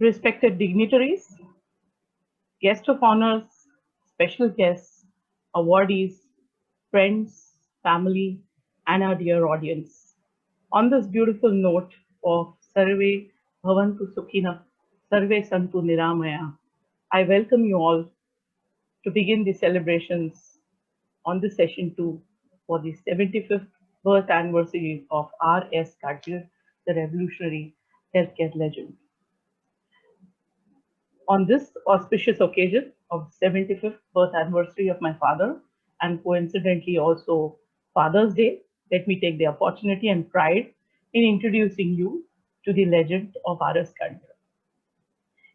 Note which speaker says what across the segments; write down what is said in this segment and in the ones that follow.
Speaker 1: respected dignitaries, guest of honors, special guests, awardees, friends, family, and our dear audience. On this beautiful note of Sarve Bhavantu Sukhina, Sarve Santu Niramaya, I welcome you all to begin the celebrations on the session 2 for the 75th birth anniversary of R.S. Gadgil, the revolutionary healthcare legend. On this auspicious occasion of 75th birth anniversary of my father, and coincidentally also Father's Day, let me take the opportunity and pride in introducing you to the legend of R.S. Gadgil.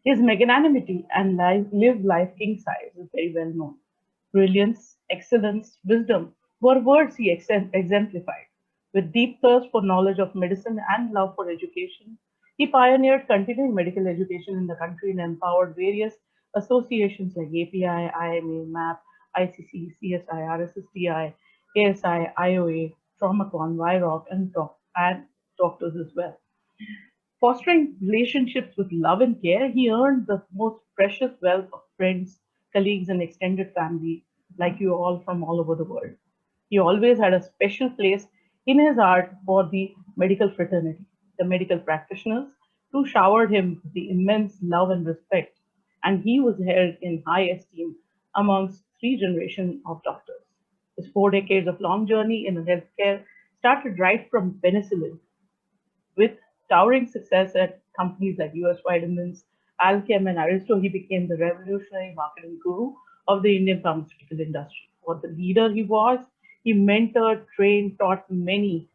Speaker 1: His magnanimity and live life king size is very well known. Brilliance, excellence, wisdom were words he exemplified. With deep thirst for knowledge of medicine and love for education, he pioneered continuing medical education in the country and empowered various associations like API, IMA, MAP, ICC, CSI, RSSTI, ASI, IOA, TraumaCon, VIROC, and doctors as well. Fostering relationships with love and care, he earned the most precious wealth of friends, colleagues, and extended family, like you all from all over the world. He always had a special place in his heart for the medical fraternity, the medical practitioners, who showered him with the immense love and respect, and he was held in high esteem amongst three generations of doctors. His 4 decades of long journey in healthcare started right from penicillin with towering success at companies like US Vitamins, Alchem, and Aristo. He became the revolutionary marketing guru of the Indian pharmaceutical industry. What the leader he was, he mentored, trained, taught many,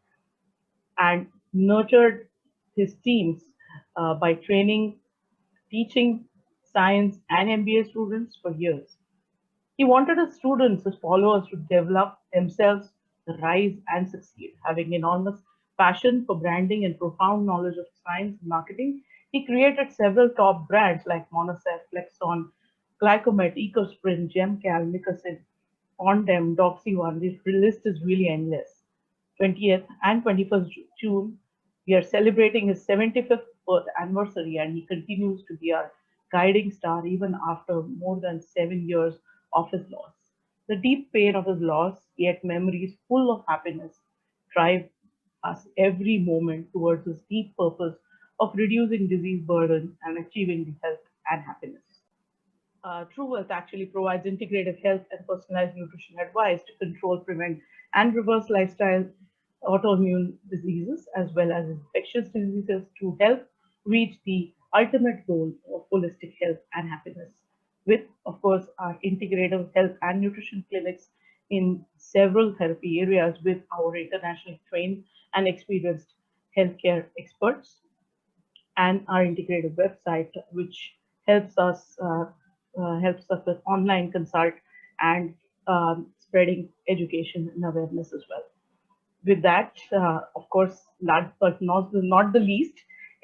Speaker 1: and nurtured his teams by training, teaching science and MBA students for years. He wanted his students, his followers, to develop themselves, rise, and succeed. Having enormous passion for branding and profound knowledge of science and marketing, he created several top brands like Monosef, Flexon, Glycomet, EcoSprint, Gemcal, Nicocin, Ondem, Doxy1. The list is really endless. 20th and 21st June, we are celebrating his 75th birth anniversary, and he continues to be our guiding star even after more than 7 years of his loss. The deep pain of his loss, yet memories full of happiness, drive us every moment towards his deep purpose of reducing disease burden and achieving the health and happiness. True Wealth actually provides integrative health and personalized nutrition advice to control, prevent, and reverse lifestyle autoimmune diseases as well as infectious diseases to help reach the ultimate goal of holistic health and happiness. With, of course, our integrative health and nutrition clinics in several therapy areas with our internationally trained and experienced healthcare experts, and our integrated website, which helps us with online consult and spreading education and awareness as well. With that, of course, last but not the least,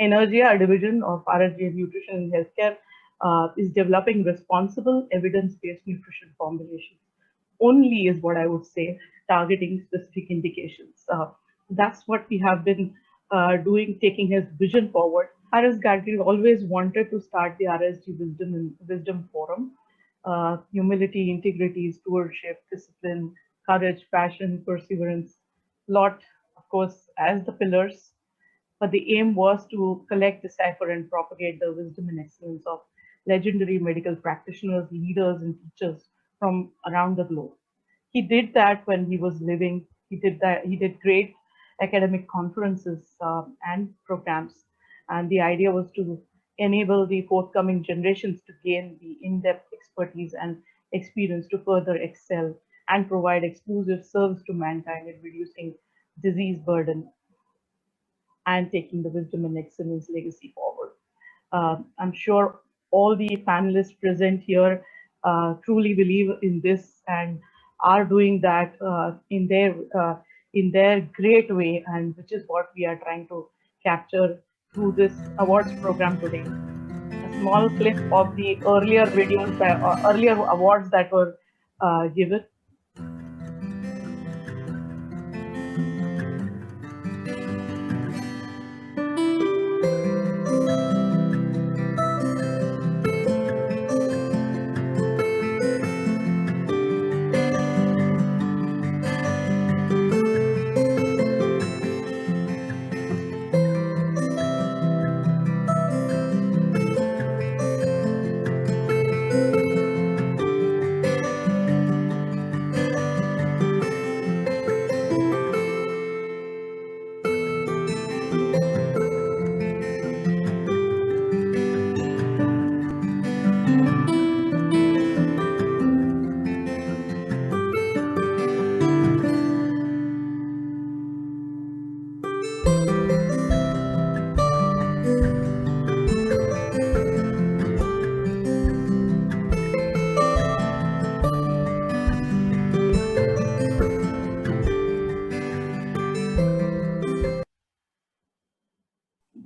Speaker 1: Energia, a division of RSG Nutrition and Healthcare, is developing responsible evidence-based nutrition formulations. Only is what I would say, targeting specific indications. That's what we have been doing, taking his vision forward. R.S. Gadgil always wanted to start the RSG Wisdom Forum. Humility, integrity, stewardship, discipline, courage, passion, perseverance, lot, of course, as the pillars. But the aim was to collect, decipher, and propagate the wisdom and excellence of legendary medical practitioners, leaders, and teachers from around the globe. He did that when he was living. He did that. He did great academic conferences and programs, and the idea was to enable the forthcoming generations to gain the in-depth expertise and experience to further excel and provide exclusive service to mankind in reducing disease burden and taking the wisdom and excellence legacy forward. I'm sure all the panelists present here truly believe in this and are doing that in their great way, and which is what we are trying to capture through this awards program today. A small clip of the earlier videos, earlier awards that were given.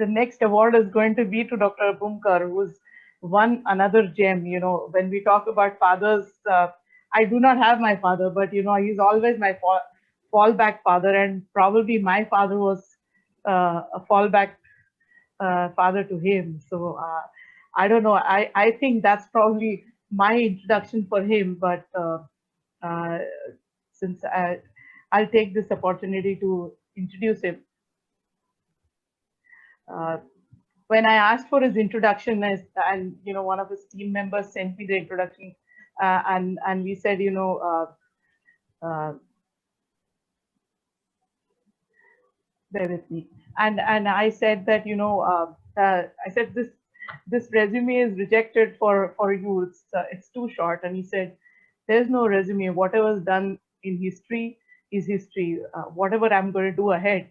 Speaker 1: next award is going to be to Dr. Bhumkar, who's won another gem. When we talk about fathers, I do not have my father, but he's always my fallback father, and probably my father was a fallback father to him. So I don't know. I think that's probably my introduction for him, but uh, since I'll take this opportunity to introduce him. Uh, when I asked for his introduction, and one of his team members sent me the introduction, and we said, bear with me, and I said that I said this resume is rejected for you. It's too short, and he said there's no resume. Whatever's done in history is history. Whatever I'm going to do ahead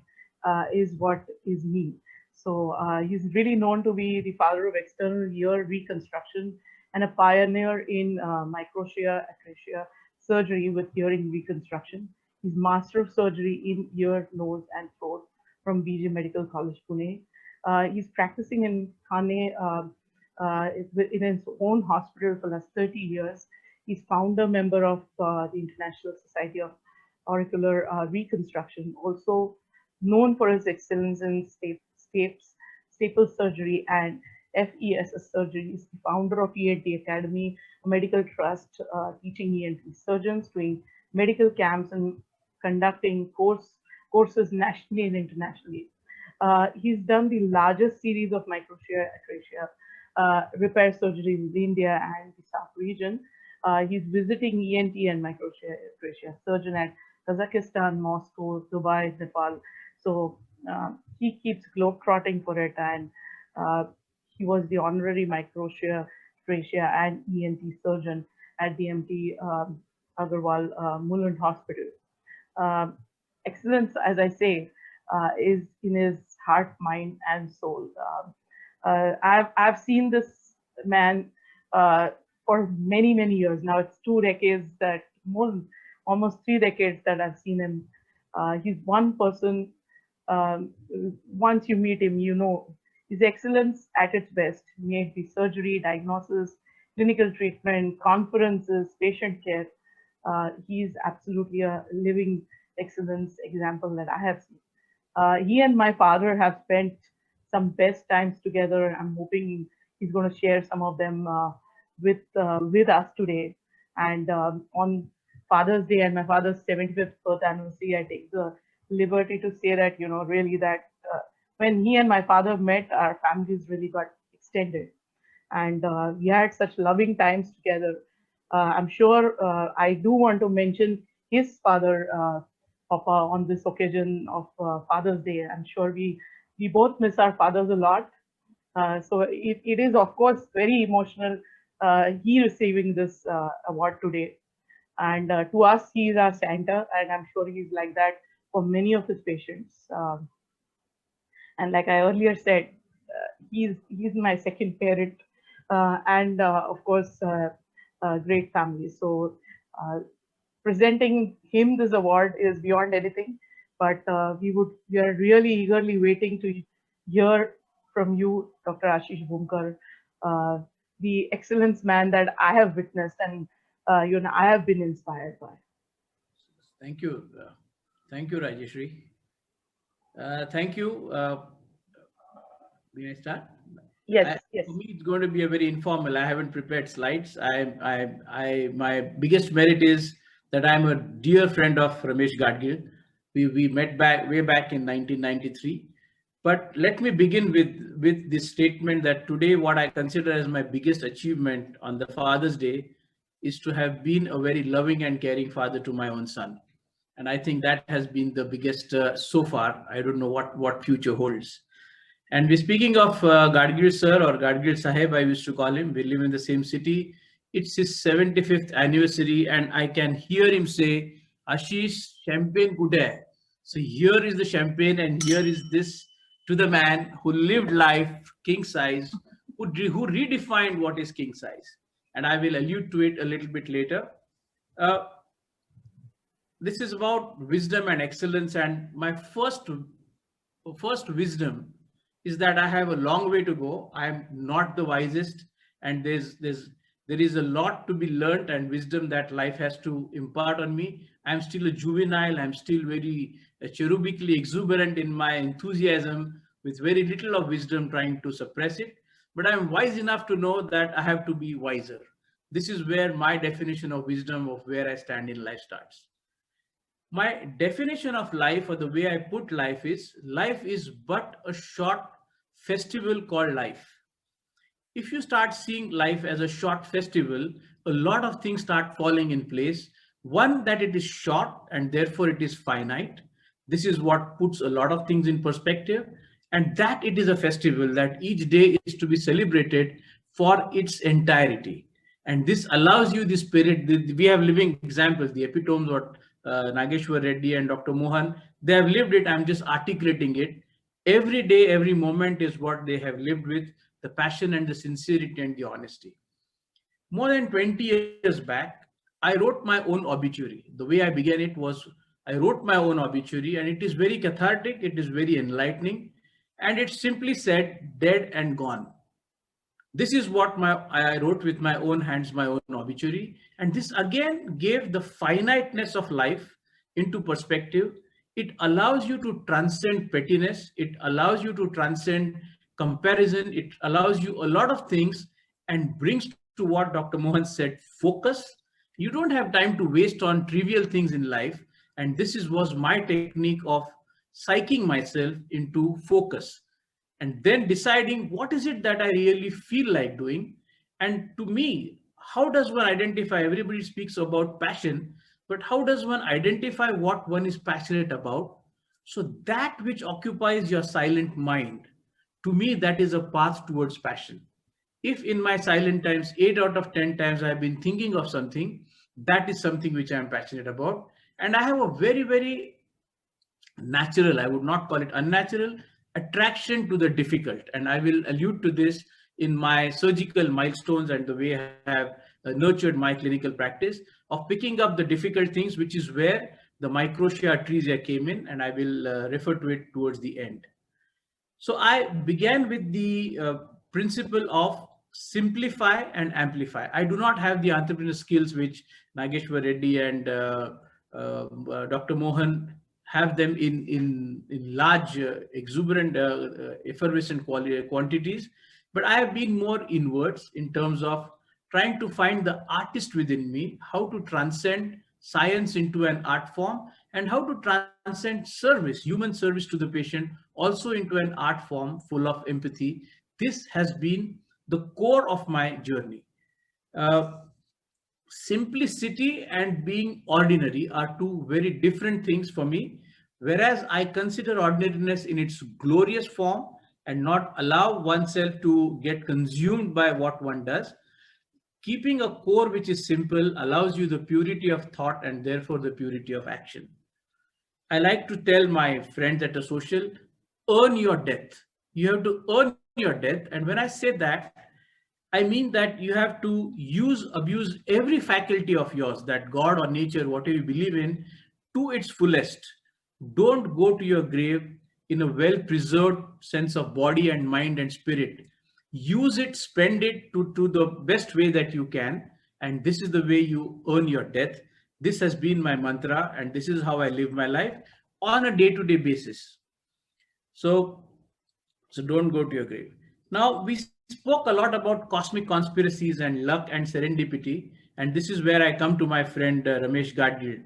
Speaker 1: is what is me. So he's really known to be the father of external ear reconstruction and a pioneer in microtia atresia surgery with hearing reconstruction. He's Master of Surgery in Ear, Nose, and Throat from BJ Medical College, Pune. He's practicing in Thane in his own hospital for the last 30 years. He's founder member of the International Society of Auricular Reconstruction, also known for his excellence in staple surgery and FESS surgery. He's the founder of ENT Academy, a medical trust teaching ENT surgeons, doing medical camps and conducting courses nationally and internationally. He's done the largest series of microtia atresia repair surgeries in India and the South region. He's visiting ENT and microtia atresia surgeon at Kazakhstan, Moscow, Dubai, Nepal. So he keeps globetrotting for it, and uh, he was the honorary microtia atresia and ENT surgeon at the MT Agarwal Mulund Hospital. Um, Excellence, as I say, is in his heart, mind, and soul. I've seen this man for many years now. It's 2 decades that more almost 3 decades that I've seen him. He's one person. Um, Once you meet him, his excellence at its best. May it be surgery, diagnosis, clinical treatment, conferences, patient care. He's absolutely a living excellence example that I have seen. He and my father have spent some best times together. I'm hoping he's going to share some of them with us today. And on Father's Day and my father's 75th birth anniversary, I take the liberty to say that really that when he and my father met, our families really got extended, and we had such loving times together. I'm sure I do want to mention his father, Papa, on this occasion of Father's Day. I'm sure we both miss our fathers a lot. So it is, of course, very emotional. He receiving this award today, and to us, he is our Santa, and I'm sure he's like that for many of his patients. And like I earlier said, he's my second parent, and of course, great family. So presenting him this award is beyond anything. But we are really eagerly waiting to hear from you, Dr. Ashesh Bhumkar, uh, the excellence man that I have witnessed and I have been inspired by.
Speaker 2: Thank you. Thank you, Rajeshri. Thank you. May I start?
Speaker 1: Yes, yes.
Speaker 2: For me, it's going to be a very informal. I haven't prepared slides. My biggest merit is that I'm a dear friend of Ramesh Gadgil. We met way back in 1993. But let me begin with this statement that today, what I consider as my biggest achievement on the Father's Day is to have been a very loving and caring father to my own son. And I think that has been the biggest so far. I don't know what future holds. And we're speaking of Gadgil sir or Gadgil Saheb, I used to call him. We live in the same city. It's his 75th anniversary, and I can hear him say, Ashish, champagne good hai. So here is the champagne, and here is this to the man who lived life king size, who redefined what is king size. And I will allude to it a little bit later. Uh, this is about wisdom and excellence, and my first wisdom is that I have a long way to go. I'm not the wisest, and there is a lot to be learned and wisdom that life has to impart on me. I'm still a juvenile. I'm still very cherubically exuberant in my enthusiasm, with very little of wisdom trying to suppress it. But I'm wise enough to know that I have to be wiser. This is where my definition of wisdom of where I stand in life starts. My definition of life, or the way I put life is but a short festival called life. If you start seeing life as a short festival, a lot of things start falling in place. One, that it is short and therefore it is finite. This is what puts a lot of things in perspective. And that it is a festival, that each day is to be celebrated for its entirety. And this allows you the spirit. We have living examples, the epitomes, what Nageshwar Reddy and Dr. Mohan, they have lived it. I'm just articulating it. Every day, every moment is what they have lived with, the passion and the sincerity and the honesty. More than 20 years back, I wrote my own obituary. The way I began it was, I wrote my own obituary, and it is very cathartic, it is very enlightening, and it simply said, dead and gone. This is what I wrote with my own hands, my own obituary. And this again gave the finiteness of life into perspective. It allows you to transcend pettiness. It allows you to transcend comparison. It allows you a lot of things, and brings to what Dr. Mohan said, focus. You don't have time to waste on trivial things in life. And this was my technique of psyching myself into focus, and then deciding what is it that I really feel like doing. And to me, how does one identify? Everybody speaks about passion, but how does one identify what one is passionate about? So that which occupies your silent mind, to me, that is a path towards passion. If in my silent times, 8 out of 10 times I've been thinking of something, that is something which I'm passionate about. And I have a very, very natural, I would not call it unnatural, attraction to the difficult. And I will allude to this in my surgical milestones and the way I have nurtured my clinical practice of picking up the difficult things, which is where the microtia atresia came in, and I will refer to it towards the end. So I began with the principle of simplify and amplify. I do not have the entrepreneur skills which Nageshwar Reddy and Dr. Mohan have them in large, exuberant, effervescent quantities. But I have been more inwards in terms of trying to find the artist within me, how to transcend science into an art form, and how to transcend service, human service to the patient, also into an art form full of empathy. This has been the core of my journey. Uh, Simplicity and being ordinary are two very different things for me. Whereas I consider ordinariness in its glorious form and not allow oneself to get consumed by what one does, keeping a core which is simple allows you the purity of thought and therefore the purity of action. I like to tell my friends at a social, earn your death. You have to earn your death. And when I say that, I mean that you have to abuse every faculty of yours, that God or nature, whatever you believe in, to its fullest. Don't go to your grave in a well preserved sense of body and mind and spirit. Use it, spend it to the best way that you can. And this is the way you earn your death. This has been my mantra, and this is how I live my life on a day to day basis. So, so don't go to your grave. Now, we spoke a lot about cosmic conspiracies and luck and serendipity. And this is where I come to my friend Ramesh Gadgil.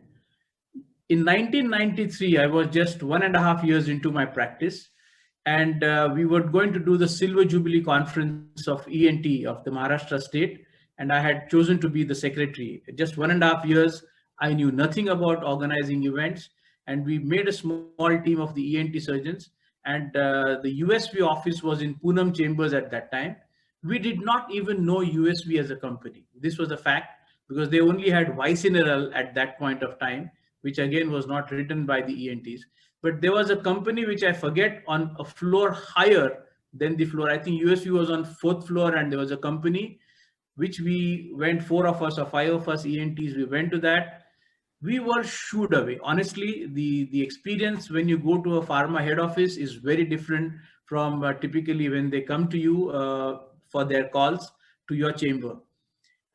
Speaker 2: In 1993, I was just 1.5 years into my practice, and we were going to do the Silver Jubilee Conference of ENT of the Maharashtra state, and I had chosen to be the secretary. Just 1.5 years, I knew nothing about organizing events, and we made a small team of the ENT surgeons, and the USV office was in Poonam Chambers at that time. We did not even know USV as a company. This was a fact, because they only had Viceneral at that point of time, which again was not written by the ENTs. But there was a company which I forget on a floor higher than the floor. I think USV was on 4th floor, and there was a company which we went, 4 of us or 5 of us ENTs, we went to that. We were shooed away. Honestly, the experience when you go to a pharma head office is very different from typically when they come to you for their calls to your chamber.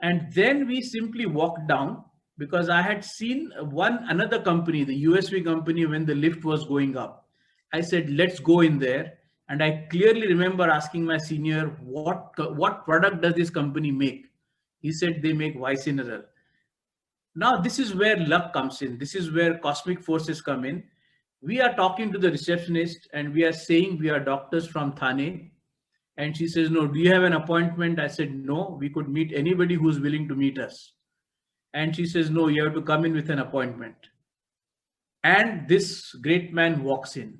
Speaker 2: And then we simply walked down because I had seen another company, the USV company, when the lift was going up. I said, let's go in there. And I clearly remember asking my senior, what product does this company make? He said they make Viceneral. Now, this is where luck comes in. This is where cosmic forces come in. We are talking to the receptionist and we are saying we are doctors from Thane. And she says, no, do you have an appointment? I said, no, we could meet anybody who's willing to meet us. And she says, no, you have to come in with an appointment. And this great man walks in.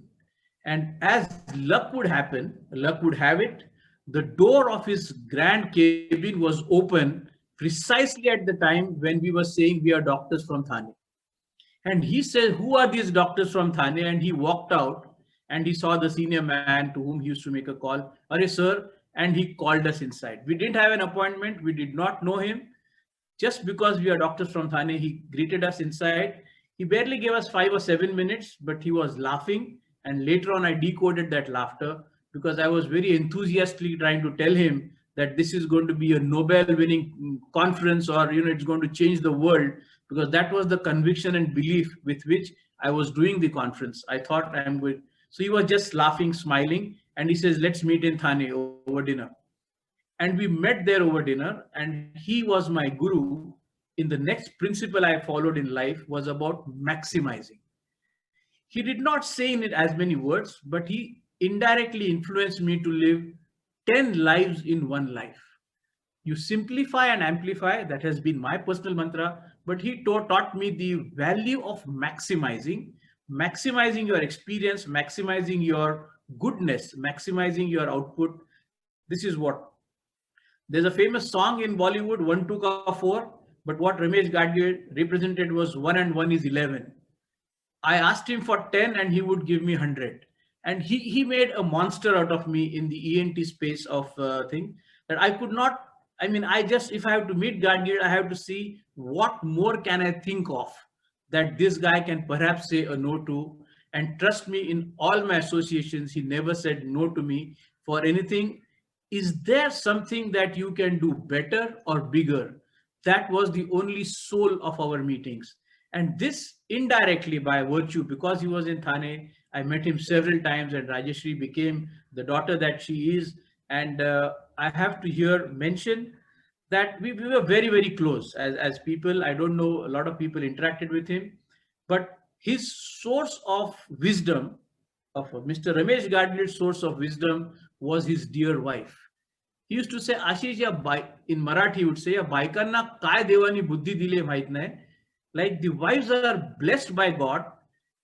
Speaker 2: And as luck would have it, the door of his grand cabin was open precisely at the time when we were saying we are doctors from Thane. And he said, who are these doctors from Thane? And he walked out and he saw the senior man to whom he used to make a call. Are sir? And he called us inside. We didn't have an appointment. We did not know him. Just because we are doctors from Thane, he greeted us inside. He barely gave us 5 or 7 minutes, but he was laughing. And later on, I decoded that laughter because I was very enthusiastically trying to tell him that this is going to be a Nobel winning conference, or it's going to change the world, because that was the conviction and belief with which I was doing the conference. I thought I am good. So he was just laughing, smiling, and he says, let's meet in Thane over dinner. And we met there over dinner, and he was my guru. In the next principle I followed in life was about maximizing. He did not say in it as many words, but he indirectly influenced me to live 10 lives in one life. You simplify and amplify. That has been my personal mantra. But he taught me the value of maximizing your experience, maximizing your goodness, maximizing your output. This is what. There's a famous song in Bollywood, 1 2 ka 4, but what Ramesh Gadgil represented was 1 and 1 is 11. I asked him for 10 and he would give me 100. And he made a monster out of me in the ENT space of thing that I could not. I mean, if I have to meet Gadgil, I have to see what more can I think of that this guy can perhaps say a no to. And trust me, in all my associations, he never said no to me for anything. Is there something that you can do better or bigger? That was the only soul of our meetings. And this indirectly by virtue, because he was in Thane, I met him several times, and Rajeshri became the daughter that she is. And I have to here mention that we were very, very close as people. I don't know, a lot of people interacted with him, but his source of wisdom, of Mr. Ramesh Gadgil's source of wisdom, was his dear wife. He used to say, Ashesh, in Marathi, he would say, Baikanna काय देवानी बुद्धी दिली माहित नाही. Like the wives are blessed by God.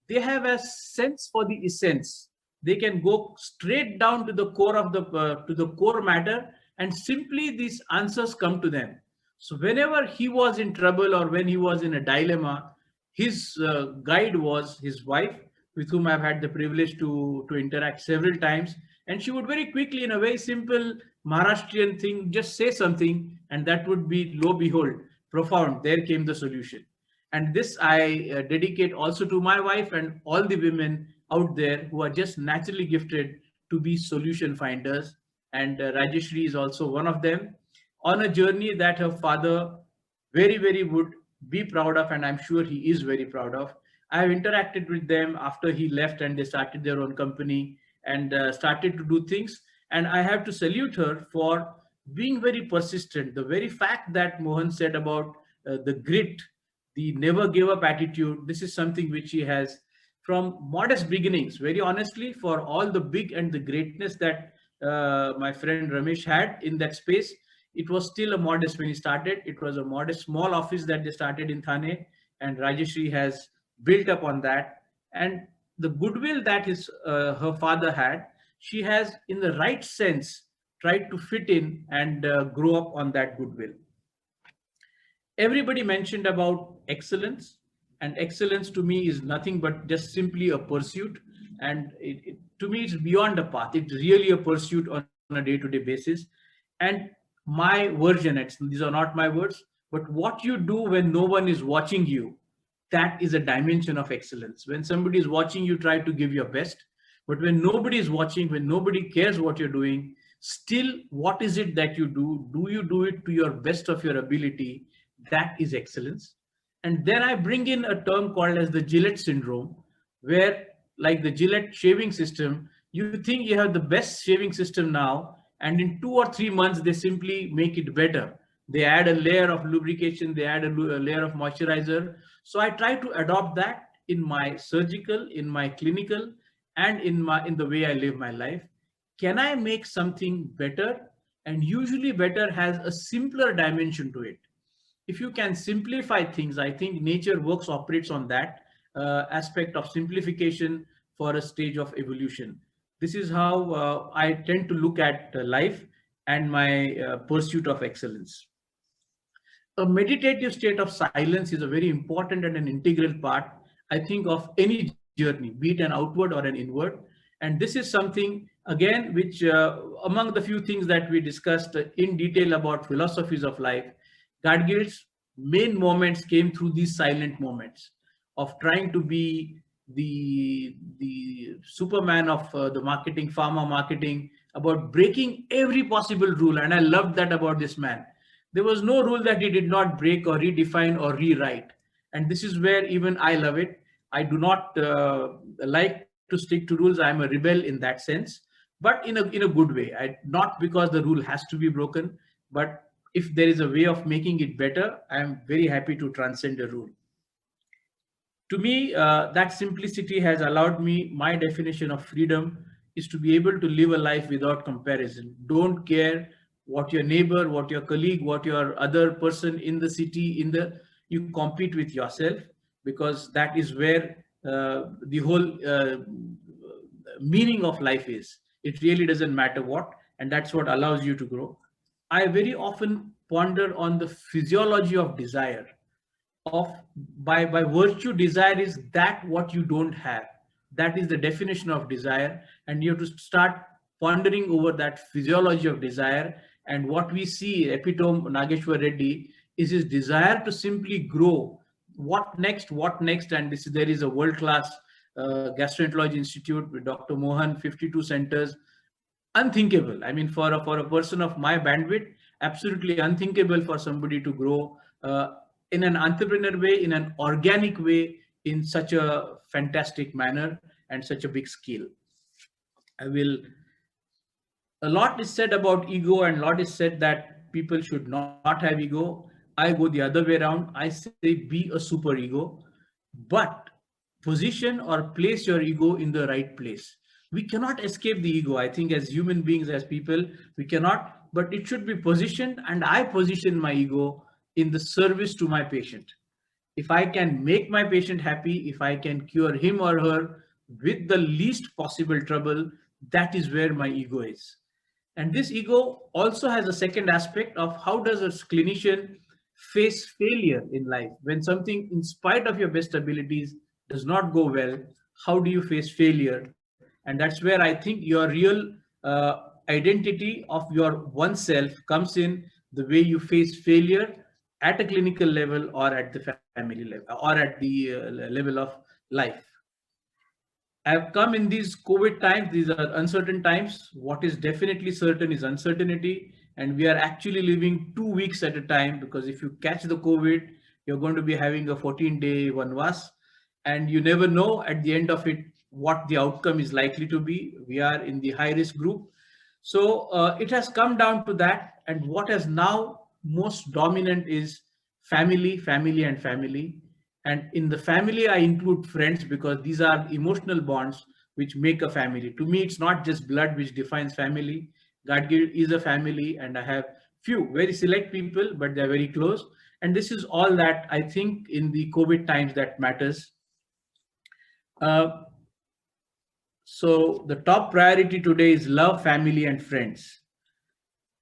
Speaker 2: They have a sense for the essence. They can go straight down to the core of to the core matter, and simply these answers come to them. So whenever he was in trouble or when he was in a dilemma, his guide was his wife, with whom I've had the privilege to interact several times. And she would very quickly, in a very simple Maharashtrian thing, just say something, and that would be, lo behold, profound. There came the solution. And this I dedicate also to my wife and all the women out there who are just naturally gifted to be solution finders. And Rajeshri is also one of them, on a journey that her father very, very would be proud of, and I'm sure he is very proud of. I have interacted with them after he left and they started their own company and started to do things. And I have to salute her for being very persistent. The very fact that Mohan said about the grit, the never give up attitude, this is something which he has from modest beginnings. Very honestly, for all the big and the greatness that my friend Ramesh had in that space, it was still a modest when he started. It was a modest small office that they started in Thane, and Rajeshri has built up on that. And the goodwill that her father had, she has in the right sense tried to fit in and grow up on that goodwill. Everybody mentioned about excellence, and excellence to me is nothing but just simply a pursuit. And to me, it's beyond a path. It's really a pursuit on a day-to-day basis. And my version, these are not my words, but what you do when no one is watching you, that is a dimension of excellence. When somebody is watching you, try to give your best. But when nobody is watching, when nobody cares what you're doing, still, what is it that you do? Do you do it to your best of your ability? That is excellence. And then I bring in a term called as the Gillette syndrome, where, like the Gillette shaving system, you think you have the best shaving system now, and in 2 or 3 months, they simply make it better. They add a layer of lubrication, they add a layer of moisturizer. So I try to adopt that in my surgical, in my clinical, and in the way I live my life. Can I make something better? And usually better has a simpler dimension to it. If you can simplify things, I think nature works operates on that aspect of simplification for a stage of evolution. This is how I tend to look at life and my pursuit of excellence. A meditative state of silence is a very important and an integral part, I think, of any journey, be it an outward or an inward. And this is something, again, which among the few things that we discussed in detail about philosophies of life, Gadgil's main moments came through these silent moments of trying to be the Superman of the marketing, pharma marketing, about breaking every possible rule. And I loved that about this man. There was no rule that he did not break or redefine or rewrite. And this is where even I love it. I do not like to stick to rules. I am a rebel in that sense, but in a good way. Not because the rule has to be broken, but if there is a way of making it better, I am very happy to transcend a rule. To me, that simplicity has allowed me, my definition of freedom is to be able to live a life without comparison. Don't care what your neighbor, what your colleague, what your other person in the city, you compete with yourself, because that is where the whole meaning of life is. It really doesn't matter what, and that's what allows you to grow. I very often ponder on the physiology of desire, of by virtue, desire is that what you don't have. That is the definition of desire, and you have to start pondering over that physiology of desire. And what we see epitome Nageshwar Reddy is his desire to simply grow. What next? And there is a world class gastroenterology institute with Dr. Mohan, 52 centers. Unthinkable. I mean, for a person of my bandwidth, absolutely unthinkable for somebody to grow in an entrepreneur way, in an organic way, in such a fantastic manner and such a big scale. I will. A lot is said about ego, and a lot is said that people should not have ego. I go the other way around. I say be a super ego, but position or place your ego in the right place. We cannot escape the ego. I think as human beings, as people, we cannot, but it should be positioned. And I position my ego in the service to my patient. If I can make my patient happy, if I can cure him or her with the least possible trouble, that is where my ego is. And this ego also has a second aspect of how does a clinician face failure in life. When something, in spite of your best abilities, does not go well, how do you face failure? And that's where I think your real identity of your oneself comes in, the way you face failure at a clinical level or at the family level or at the level of life. I've come in these COVID times. These are uncertain times. What is definitely certain is uncertainty. And we are actually living 2 weeks at a time, because if you catch the COVID, you're going to be having a 14-day vanvas. And you never know at the end of it what the outcome is likely to be. We are in the high risk group. So it has come down to that. And what has now most dominant is family, family, and family. And in the family, I include friends, because these are emotional bonds which make a family. To me, it's not just blood which defines family. Gadgil is a family, and I have few very select people, but they're very close. And this is all that I think in the COVID times that matters. Uh, so the top priority today is love, family, and friends.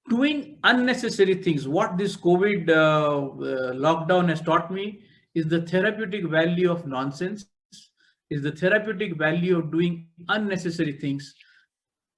Speaker 2: Doing unnecessary things. What this COVID lockdown has taught me is the therapeutic value of nonsense, is the therapeutic value of doing unnecessary things.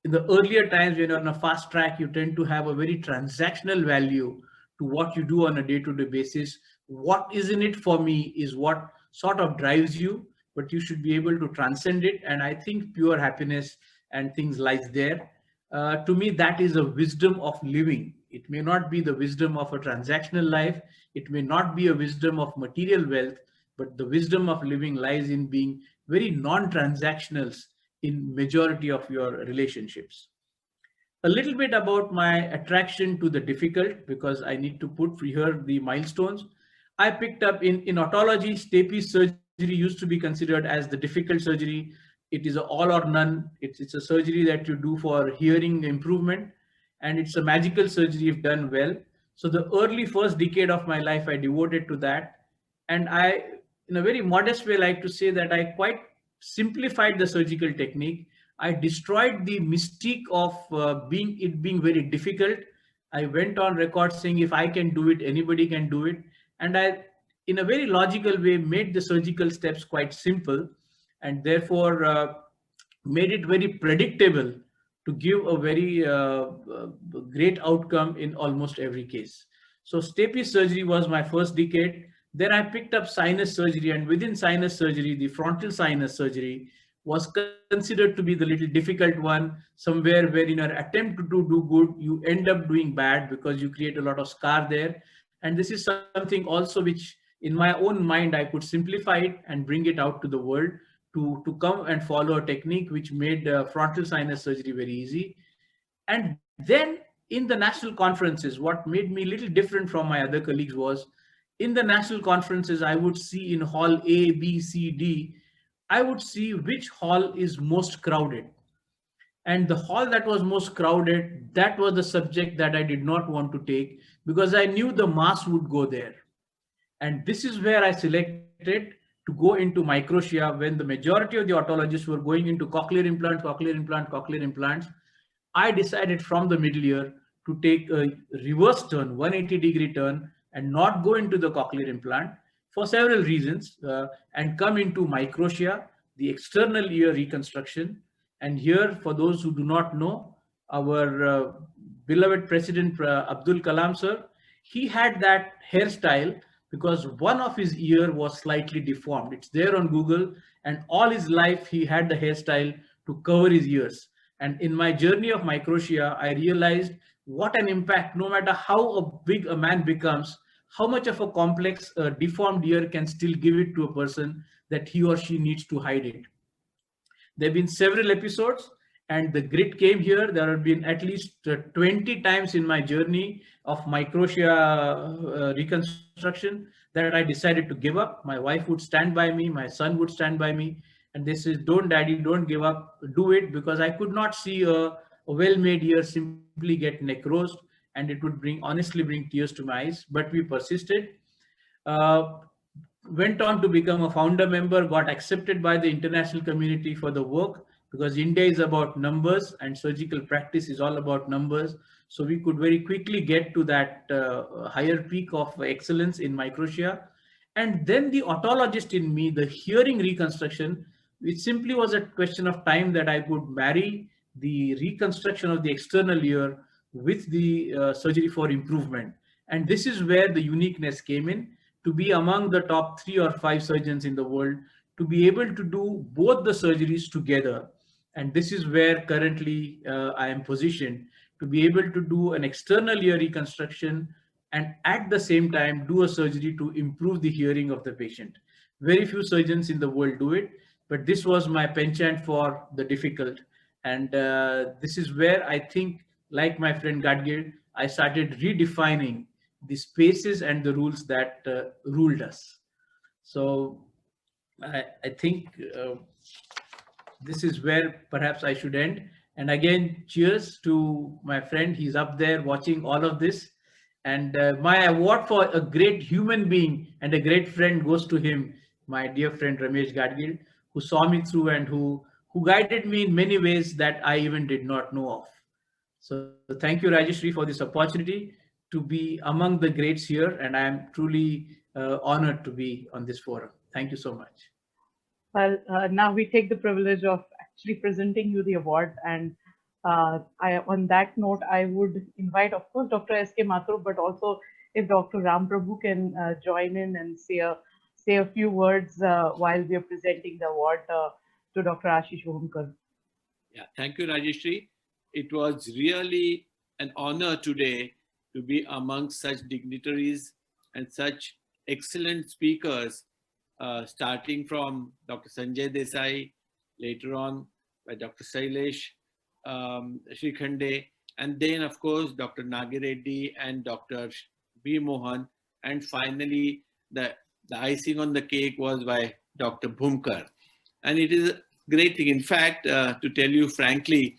Speaker 2: In the earlier times, when you're on a fast track, you tend to have a very transactional value to what you do on a day-to-day basis. What is in it for me is what sort of drives you. but you should be able to transcend it. And I think pure happiness and things lies there. To me, that is a wisdom of living. It may not be the wisdom of a transactional life, it may not be a wisdom of material wealth, but the wisdom of living lies in being very non-transactionals in majority of your relationships. A little bit about my attraction to the difficult, because I need to put here the milestones. I picked up in otology, stapes surgery used to be considered as the difficult surgery. It is a all or none. It's a surgery that you do for hearing improvement, and it's a magical surgery if done well. So the early first decade of my life I devoted to that, and I, in a very modest way, like to say that I quite simplified the surgical technique. I destroyed the mystique of being very difficult. I went on record saying if I can do it, anybody can do it, and I, in a very logical way, made the surgical steps quite simple, and therefore made it very predictable to give a very great outcome in almost every case. So stapes surgery was my first decade. Then I picked up sinus surgery, and within sinus surgery, the frontal sinus surgery was considered to be the little difficult one, somewhere where in your attempt to do good, you end up doing bad because you create a lot of scar there. And this is something also which in my own mind I could simplify it and bring it out to the world to come and follow a technique which made frontal sinus surgery very easy. And then in the national conferences, what made me a little different from my other colleagues was in the national conferences, I would see in hall A, B, C, D, I would see which hall is most crowded. And the hall that was most crowded, that was the subject that I did not want to take because I knew the mass would go there. And this is where I selected to go into microtia when the majority of the otologists were going into cochlear implants, cochlear implant, cochlear implants. I decided from the middle year to take a reverse turn, 180-degree turn, and not go into the cochlear implant for several reasons, and come into microtia, the external ear reconstruction. And here, for those who do not know, our beloved President Abdul Kalam sir, he had that hairstyle because one of his ear was slightly deformed. It's there on Google, and all his life he had the hairstyle to cover his ears. And in my journey of microtia, I realized what an impact, no matter how big a man becomes, how much of a complex deformed ear can still give it to a person that he or she needs to hide it. There have been several episodes, and the grit came here. There have been at least 20 times in my journey of microtia reconstruction that I decided to give up. My wife would stand by me, my son would stand by me, and they says, "Don't, daddy, don't give up, do it," because I could not see a well-made ear simply get necrosed, and it would honestly bring tears to my eyes. But we persisted. Uh, Went on to become a founder member, got accepted by the international community for the work because India is about numbers and surgical practice is all about numbers. So we could very quickly get to that higher peak of excellence in microtia. And then the otologist in me, the hearing reconstruction, which simply was a question of time that I could marry the reconstruction of the external ear with the surgery for improvement. And this is where the uniqueness came in, to be among the top 3 or 5 surgeons in the world, to be able to do both the surgeries together. And this is where currently I am positioned to be able to do an external ear reconstruction and at the same time do a surgery to improve the hearing of the patient. Very few surgeons in the world do it, but this was my penchant for the difficult. And this is where I think, like my friend Gadgir, I started redefining the spaces and the rules that ruled us. So I think this is where perhaps I should end. And again, cheers to my friend. He's up there watching all of this. And my award for a great human being and a great friend goes to him, my dear friend Ramesh Gadgil, who saw me through and who guided me in many ways that I even did not know of. So thank you, Rajeshri, for this opportunity to be among the greats here. And I am truly honored to be on this forum. Thank you so much.
Speaker 1: Well, now we take the privilege of actually presenting you the award. And on that note, I would invite, of course, Dr. S.K. Mathur, but also if Dr. Ram Prabhu can join in and say say a few words while we are presenting the award to Dr. Ashish Bhumkar.
Speaker 3: Yeah, thank you, Rajeshri. It was really an honor today to be amongst such dignitaries and such excellent speakers, starting from Dr. Sanjay Desai, later on by Dr. Sailesh Srikhande, and then, of course, Dr. Nagireddy and Dr. B. Mohan, and finally, the icing on the cake was by Dr. Bhumkar. And it is a great thing. In fact, to tell you frankly,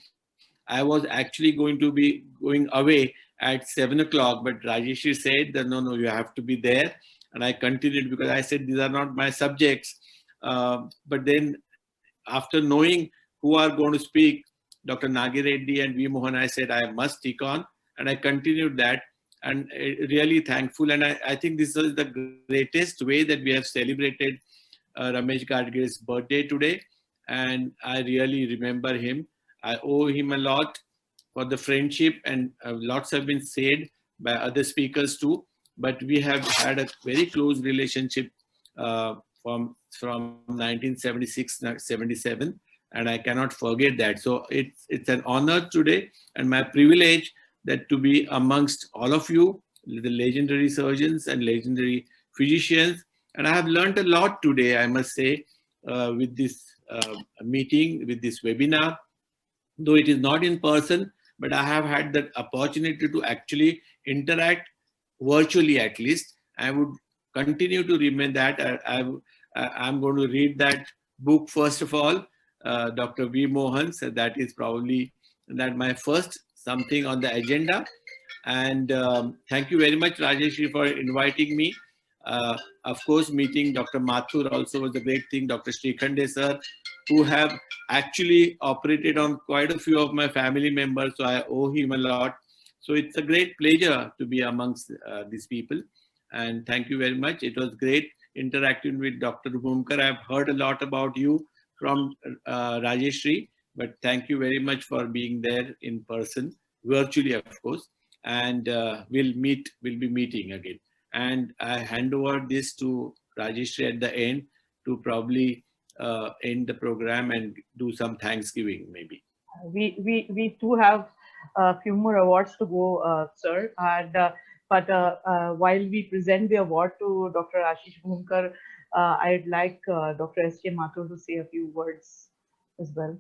Speaker 3: I was actually going to be going away at 7 o'clock, but Rajesh said that no, you have to be there. And I continued because I said these are not my subjects. But then after knowing who are going to speak, Dr. Nagireddy and V. Mohan, I said I must stick on. And I continued that. And really thankful. And I think this is the greatest way that we have celebrated Ramesh Gadge's birthday today. And I really remember him. I owe him a lot for the friendship, and lots have been said by other speakers too. But we have had a very close relationship from 1976, 77, and I cannot forget that. So it's an honor today and my privilege that to be amongst all of you, the legendary surgeons and legendary physicians. And I have learned a lot today, I must say, with this meeting, with this webinar, though it is not in person, but I have had the opportunity to actually interact virtually at least. I would continue to remain that. I'm going to read that book first of all, Dr. V. Mohan. So that is probably that my first something on the agenda. And thank you very much, Rajesh, for inviting me. Of course, meeting Dr. Mathur also was a great thing. Dr. Srikhande sir, who have actually operated on quite a few of my family members, so I owe him a lot. So it's a great pleasure to be amongst these people. And thank you very much. It was great interacting with Dr. Bhumkar. I've heard a lot about you from Rajeshri, but thank you very much for being there in person, virtually, of course. And we'll be meeting again. And I hand over this to Rajeshri at the end to probably end the program and do some Thanksgiving maybe.
Speaker 1: We too have a few more awards to go, sir. And while we present the award to Dr. Ashish Bhumkar, I'd like Dr. S.K. Mathur to say a few words as well.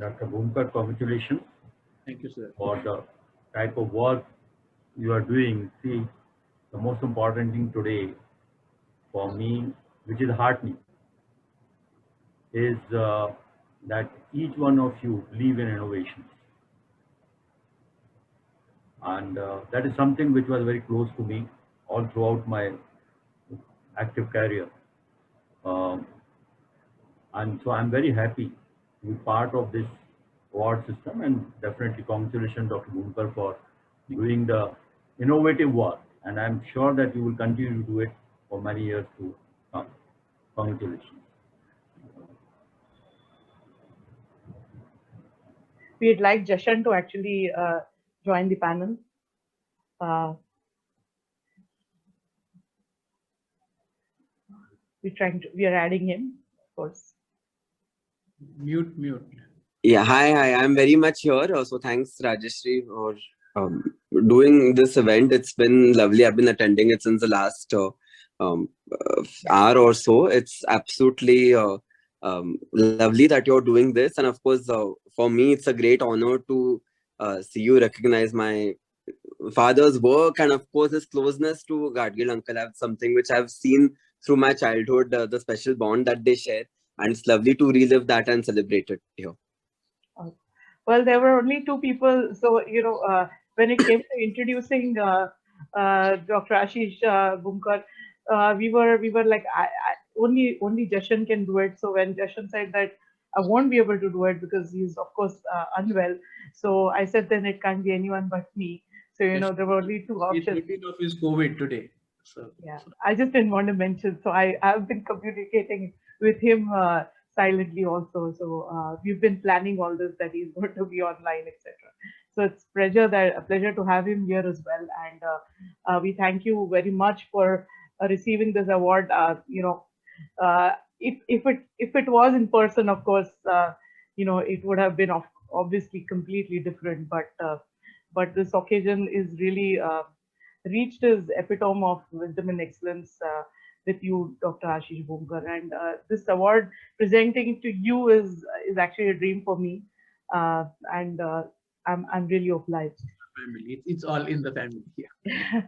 Speaker 4: Dr. Bhumkar, congratulations.
Speaker 2: Thank you, sir.
Speaker 4: For the type of work you are doing. See, the most important thing today for me, which is heartening, is that each one of you believe in innovation. And that is something which was very close to me all throughout my active career. Um, and so I'm very happy to be part of this award system, and definitely congratulations, Dr. Bhumkar, for doing the innovative work. And I'm sure that you will continue to do it for many years to come. Congratulations.
Speaker 1: We'd like Jashan to actually join the panel. We are adding him, of course.
Speaker 2: Mute.
Speaker 5: Yeah, hi. I'm very much here. So thanks, Rajeshri, for doing this event. It's been lovely. I've been attending it since the last hour or so. It's absolutely lovely that you're doing this. And of course, for me, it's a great honor to see you recognize my father's work, and of course his closeness to Gadgil uncle. Have something which I've seen through my childhood, the special bond that they share, and it's lovely to relive that and celebrate it here.
Speaker 1: Well, there were only two people, so when it came to introducing Dr. Ashish Bhumkar, we were like, only Jashan can do it. So when Jashan said that I won't be able to do it because he's of course unwell, so I said then it can't be anyone but me. So there were only two options.
Speaker 2: He's of his COVID today. So
Speaker 1: yeah, I just didn't want to mention. So I have been communicating with him silently also. So we've been planning all this, that he's going to be online, etc. So it's a pleasure to have him here as well. And we thank you very much for receiving this award. If it was in person, of course, it would have been obviously completely different. But this occasion is really reached his epitome of wisdom and excellence with you, Dr. Ashesh Bhumkar. And this award presenting to you is actually a dream for me, and I'm really obliged.
Speaker 2: Family. It's all in the family. Yeah.